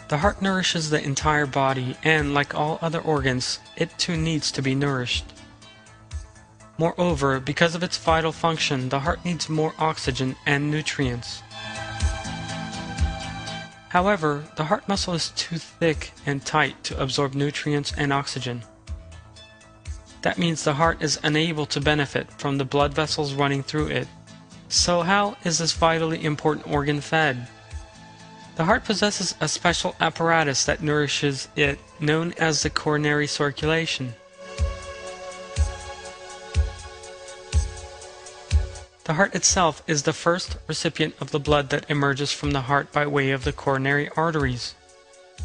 The heart nourishes the entire body, and like all other organs, it too needs to be nourished. Moreover, because of its vital function, the heart needs more oxygen and nutrients. However, the heart muscle is too thick and tight to absorb nutrients and oxygen. That means the heart is unable to benefit from the blood vessels running through it. So how is this vitally important organ fed? The heart possesses a special apparatus that nourishes it, known as the coronary circulation. The heart itself is the first recipient of the blood that emerges from the heart by way of the coronary arteries.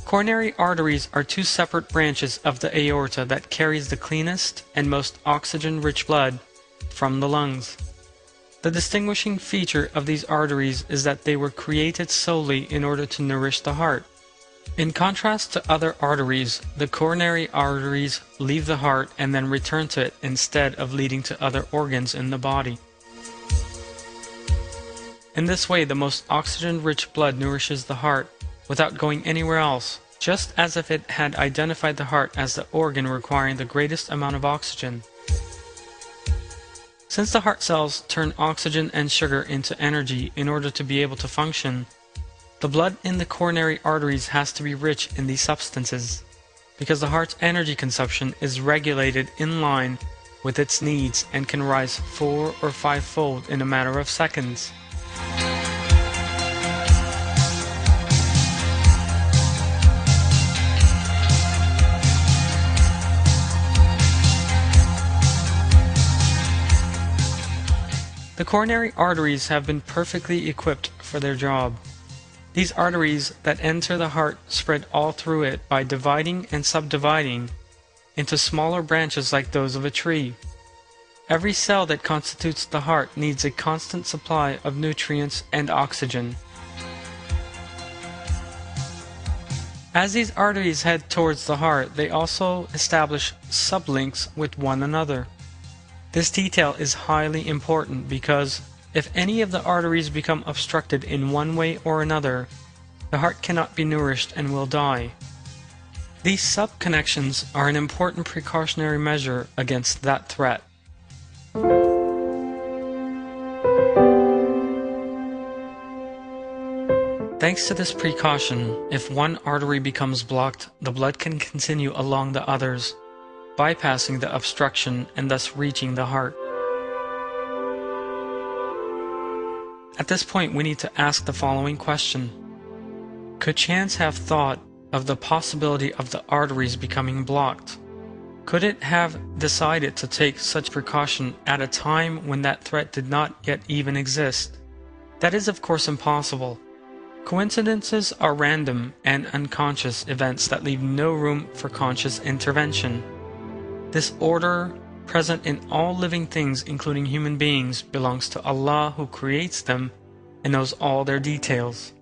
Coronary arteries are two separate branches of the aorta that carries the cleanest and most oxygen-rich blood from the lungs. The distinguishing feature of these arteries is that they were created solely in order to nourish the heart. In contrast to other arteries, the coronary arteries leave the heart and then return to it instead of leading to other organs in the body. In this way, the most oxygen-rich blood nourishes the heart without going anywhere else, just as if it had identified the heart as the organ requiring the greatest amount of oxygen. Since the heart cells turn oxygen and sugar into energy in order to be able to function, the blood in the coronary arteries has to be rich in these substances, because the heart's energy consumption is regulated in line with its needs and can rise 4- or 5-fold in a matter of seconds. The coronary arteries have been perfectly equipped for their job. These arteries that enter the heart spread all through it by dividing and subdividing into smaller branches like those of a tree. Every cell that constitutes the heart needs a constant supply of nutrients and oxygen. As these arteries head towards the heart, they also establish sublinks with one another. This detail is highly important because if any of the arteries become obstructed in one way or another, the heart cannot be nourished and will die. These sub-connections are an important precautionary measure against that threat. Thanks to this precaution, if one artery becomes blocked, the blood can continue along the others, bypassing the obstruction and thus reaching the heart. At this point, we need to ask the following question. Could chance have thought of the possibility of the arteries becoming blocked? Could it have decided to take such precaution at a time when that threat did not yet even exist? That is, of course, impossible. Coincidences are random and unconscious events that leave no room for conscious intervention. This order, present in all living things including human beings, belongs to Allah who creates them and knows all their details.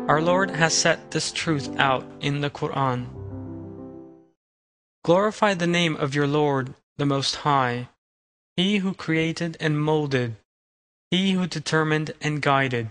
Our Lord has set this truth out in the Qur'an. Glorify the name of your Lord, the Most High, He who created and molded, He who determined and guided.